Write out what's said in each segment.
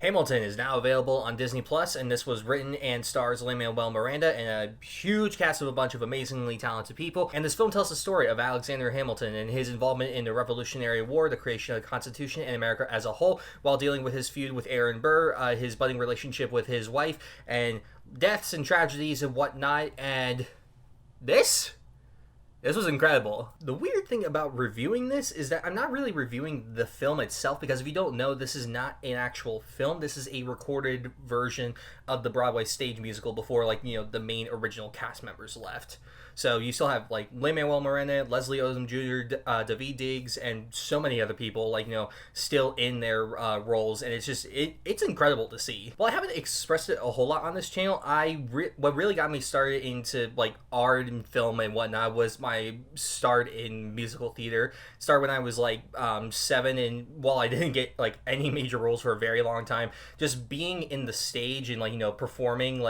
Hamilton is now available on Disney Plus, and this was written and stars Lin-Manuel Miranda and a huge cast of a bunch of amazingly talented people. And this film tells the story of Alexander Hamilton and his involvement in the Revolutionary War, the creation of the Constitution, and America as a whole, while dealing with his feud with Aaron Burr, his budding relationship with his wife, and deaths and tragedies and whatnot. And this was incredible. The weird thing about reviewing this is that I'm not really reviewing the film itself, because if you don't know, this is not an actual film. This is a recorded version of the Broadway stage musical before, the main original cast members left. So you still have, Lin-Manuel Miranda, Leslie Odom Jr., Daveed Diggs, and so many other people, still in their roles. And it's just, it's incredible to see. While I haven't expressed it a whole lot on this channel, what really got me started into, art and film and whatnot was my start in musical theater. Started when I was, 7, and while I didn't get, any major roles for a very long time, just being in the stage and, performing,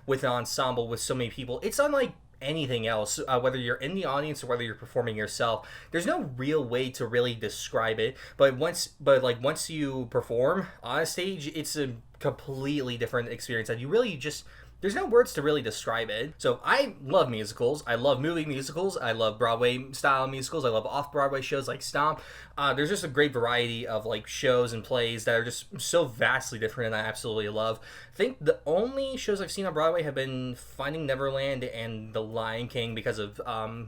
with an ensemble with so many people, it's unlike anything else, whether you're in the audience or whether you're performing yourself. There's no real way to really describe it, but once you perform on a stage, it's a completely different experience that you really just, there's no words to really describe it. So I love musicals. I love movie musicals. I love Broadway-style musicals. I love off-Broadway shows like Stomp. There's just a great variety of shows and plays that are just so vastly different, and I absolutely love. I think the only shows I've seen on Broadway have been Finding Neverland and The Lion King because of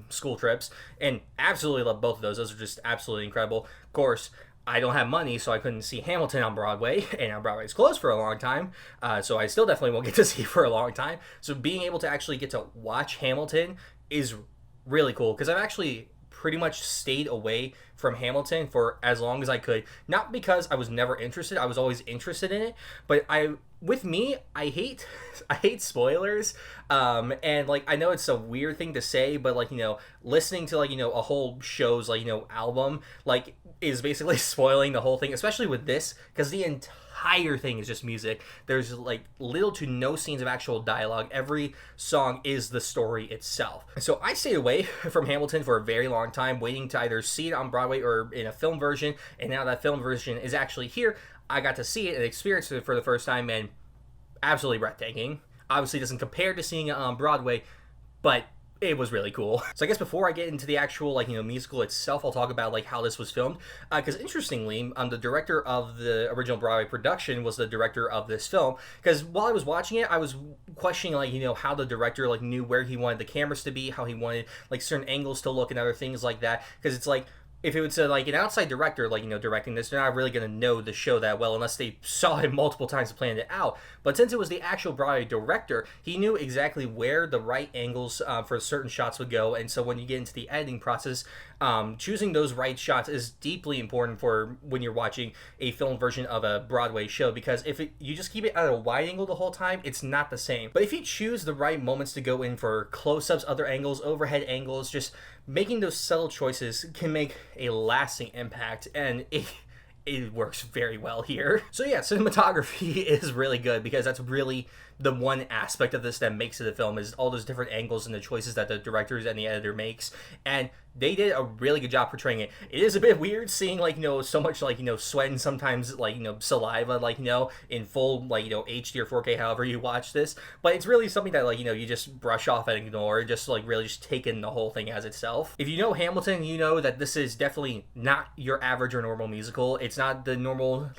school trips, and absolutely love both of those. Those are just absolutely incredible. Of course, I don't have money, so I couldn't see Hamilton on Broadway, and now Broadway's closed for a long time, so I still definitely won't get to see it for a long time. So being able to actually get to watch Hamilton is really cool, because I've actually pretty much stayed away from Hamilton for as long as I could. Not because I was never interested, I was always interested in it, but I hate spoilers, and I know it's a weird thing to say, but listening to a whole show's album is basically spoiling the whole thing, especially with this, because the entire thing is just music. There's little to no scenes of actual dialogue. Every song is the story itself. So I stayed away from Hamilton for a very long time, waiting to either see it on Broadway or in a film version, and now that film version is actually here, I got to see it and experience it for the first time, and absolutely breathtaking. Obviously it doesn't compare to seeing it on Broadway, but it was really cool. So I guess before I get into the actual musical itself, I'll talk about how this was filmed, because interestingly, the director of the original Broadway production was the director of this film. Because while I was watching it, I was questioning how the director knew where he wanted the cameras to be, how he wanted certain angles to look, and other things like that. Because it's if it was an outside director, directing this, they're not really going to know the show that well unless they saw it multiple times and planned it out. But since it was the actual Broadway director, he knew exactly where the right angles for certain shots would go. And so when you get into the editing process, choosing those right shots is deeply important for when you're watching a film version of a Broadway show, because if you just keep it at a wide angle the whole time, it's not the same. But if you choose the right moments to go in for close-ups, other angles, overhead angles, just making those subtle choices can make a lasting impact, and it works very well here. So yeah, cinematography is really good, because that's really the one aspect of this that makes it a film, is all those different angles and the choices that the directors and the editor makes, and they did a really good job portraying it. It is a bit weird seeing so much sweat and sometimes saliva in full HD or 4K, however you watch this, but it's really something that you just brush off and ignore, just really just take in the whole thing as itself. If you know Hamilton, you know that this is definitely not your average or normal musical. It's not the normal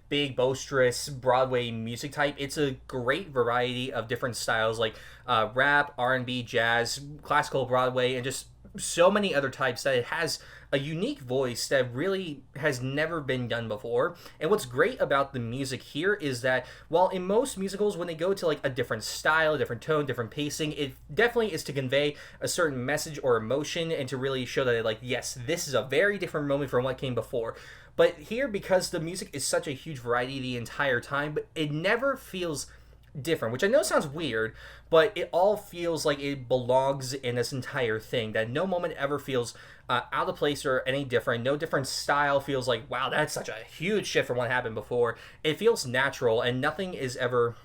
big boisterous Broadway music type. It's a great variety of different styles rap, R&B, jazz, classical Broadway, and just so many other types, that it has a unique voice that really has never been done before. And what's great about the music here is that while in most musicals, when they go to a different style, a different tone, different pacing, it definitely is to convey a certain message or emotion, and to really show that yes, this is a very different moment from what came before. But here, because the music is such a huge variety the entire time, but it never feels different, which I know sounds weird, but it all feels like it belongs in this entire thing, that no moment ever feels out of place or any different. No different style feels wow, that's such a huge shift from what happened before. It feels natural, and nothing is ever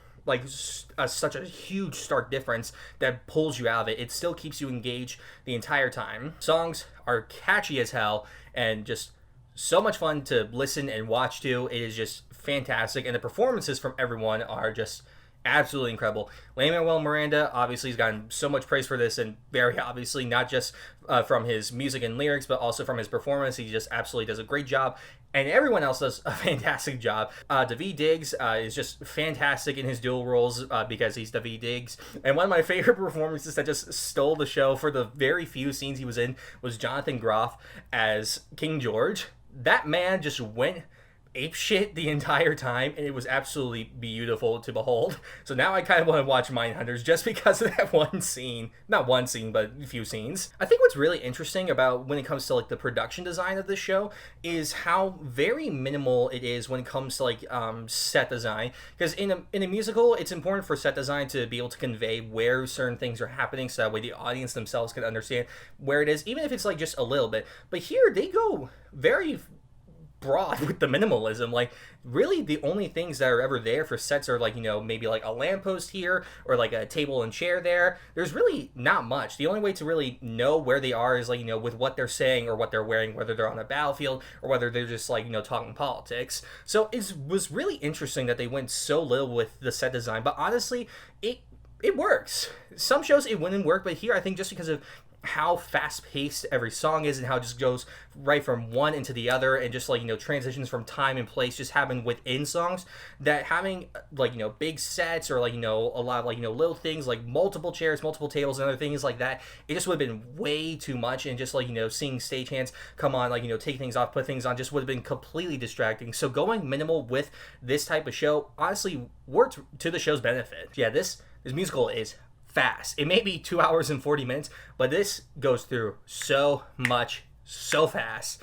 such a huge stark difference that pulls you out of it. It still keeps you engaged the entire time. Songs are catchy as hell, and just so much fun to listen and watch to. It is just fantastic, and the performances from everyone are just absolutely incredible. Lin-Manuel Miranda obviously has gotten so much praise for this, and very obviously not just from his music and lyrics, but also from his performance. He just absolutely does a great job, and everyone else does a fantastic job. Daveed Diggs is just fantastic in his dual roles because he's Daveed Diggs. And one of my favorite performances that just stole the show for the very few scenes he was in was Jonathan Groff as King George. That man just went apeshit the entire time, and it was absolutely beautiful to behold. So now I kind of want to watch Mindhunters just because of that one scene. Not one scene, but a few scenes. I think what's really interesting about when it comes to like the production design of this show is how very minimal it is when it comes to like set design. Because in a musical, it's important for set design to be able to convey where certain things are happening, so that way the audience themselves can understand where it is, even if it's like just a little bit. But here they go very broad with the minimalism. Like, really the only things that are ever there for sets are like, maybe like a lamppost here or like a table and chair there. There's really not much. The only way to really know where they are is like, with what they're saying or what they're wearing, whether they're on a battlefield or whether they're just like, talking politics. So it was really interesting that they went so little with the set design, but honestly, it works. Some shows it wouldn't work, but here I think just because of how fast-paced every song is and how it just goes right from one into the other, and just like transitions from time and place just happen within songs, that having like big sets or like a lot of like little things like multiple chairs, multiple tables, and other things like that, it just would have been way too much. And just like seeing stagehands come on, like take things off, put things on, just would have been completely distracting. So going minimal with this type of show honestly worked to the show's benefit. Yeah, this musical is fast. It may be 2 hours and 40 minutes, but this goes through so much, so fast.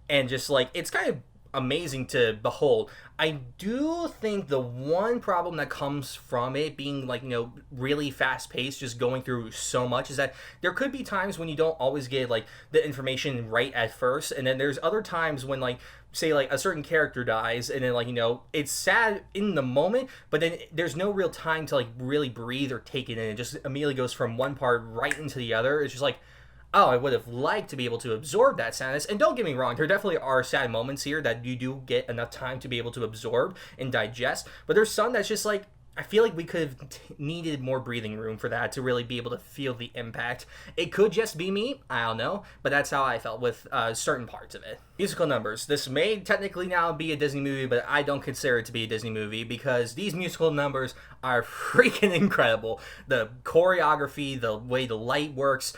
And just like, it's kind of amazing to behold. I do think the one problem that comes from it being like, really fast paced, just going through so much, is that there could be times when you don't always get like the information right at first. And then there's other times when like, say like a certain character dies, and then like it's sad in the moment, but then there's no real time to like really breathe or take it in. It just immediately goes from one part right into the other. It's just like, oh, I would have liked to be able to absorb that sadness. And don't get me wrong, there definitely are sad moments here that you do get enough time to be able to absorb and digest, but there's some that's just like, I feel like we could have needed more breathing room for that to really be able to feel the impact. It could just be me, I don't know, but that's how I felt with certain parts of it. Musical numbers. This may technically now be a Disney movie, but I don't consider it to be a Disney movie because these musical numbers are freaking incredible. The choreography, the way the light works,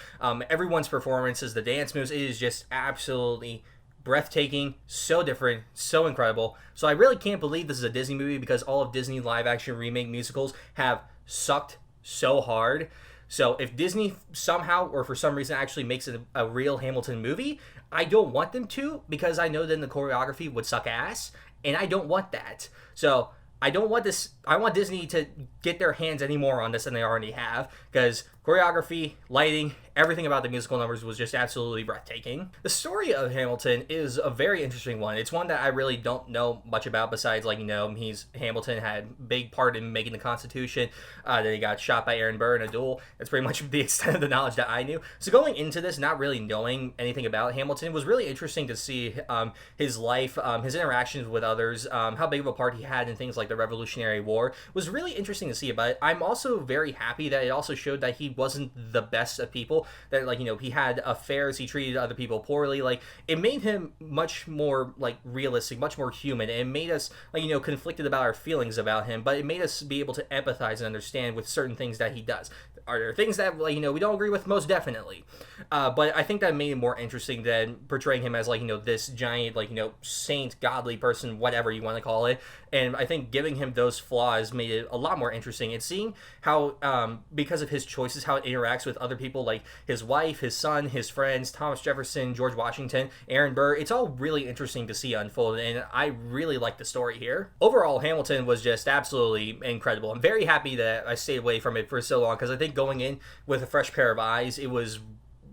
everyone's performances, the dance moves, it is just absolutely breathtaking, so different, so incredible. So I really can't believe this is a Disney movie, because all of Disney live action remake musicals have sucked so hard. So if Disney somehow or for some reason actually makes it a real Hamilton movie, I don't want them to, because I know then the choreography would suck ass, and I don't want that. So I don't want this. I want Disney to get their hands any more on this than they already have, because choreography, lighting, everything about the musical numbers was just absolutely breathtaking. The story of Hamilton is a very interesting one. It's one that I really don't know much about, besides like, Hamilton had a big part in making the Constitution, that he got shot by Aaron Burr in a duel. That's pretty much the extent of the knowledge that I knew. So going into this, not really knowing anything about Hamilton, was really interesting to see his life, his interactions with others, how big of a part he had in things like the Revolutionary War. Was really interesting to see. But I'm also very happy that it also showed that he wasn't the best of people, that like he had affairs, he treated other people poorly. Like, it made him much more like realistic, much more human, and it made us like conflicted about our feelings about him, but it made us be able to empathize and understand with certain things that he does. Are there things that like we don't agree with? Most definitely, but I think that made it more interesting than portraying him as like this giant like saint, godly person, whatever you want to call it. And I think giving him those flaws made it a lot more interesting, and seeing how because of his choices, how it interacts with other people, like his wife, his son, his friends, Thomas Jefferson, George Washington, Aaron Burr. It's all really interesting to see unfold, and I really like the story here. Overall, Hamilton was just absolutely incredible. I'm very happy that I stayed away from it for so long, because I think going in with a fresh pair of eyes, it was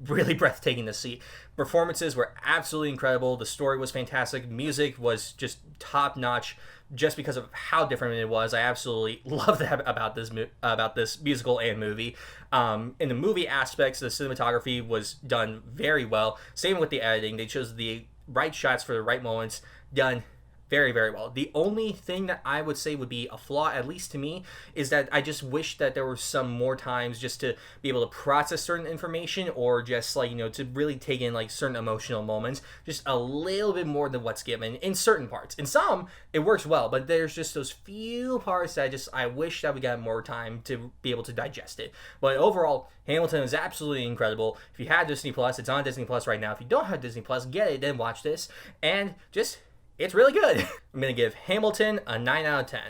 really breathtaking to see. Performances were absolutely incredible. The story was fantastic. Music was just top notch, just because of how different it was. I absolutely love that about this musical and movie. In the movie aspects, the cinematography was done very well. Same with the editing. They chose the right shots for the right moments, done very, very well. The only thing that I would say would be a flaw, at least to me, is that I just wish that there were some more times just to be able to process certain information, or just like, to really take in like certain emotional moments, just a little bit more than what's given in certain parts. In some, it works well, but there's just those few parts that I wish that we got more time to be able to digest it. But overall, Hamilton is absolutely incredible. If you have Disney Plus, it's on Disney Plus right now. If you don't have Disney Plus, get it, then watch this, and just it's really good. I'm going to give Hamilton a 9 out of 10.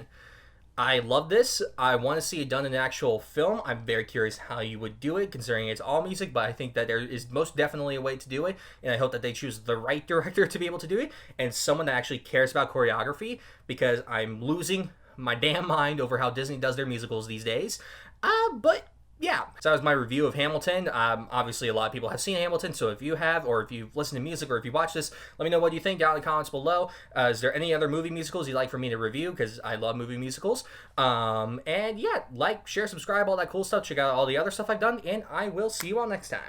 I love this. I want to see it done in an actual film. I'm very curious how you would do it, considering it's all music, but I think that there is most definitely a way to do it, and I hope that they choose the right director to be able to do it, and someone that actually cares about choreography, because I'm losing my damn mind over how Disney does their musicals these days. But yeah, so that was my review of Hamilton. Obviously, a lot of people have seen Hamilton, so if you have, or if you've listened to music, or if you watch this, let me know what you think down in the comments below. Is there any other movie musicals you'd like for me to review? Because I love movie musicals. And yeah, like, share, subscribe, all that cool stuff. Check out all the other stuff I've done, and I will see you all next time.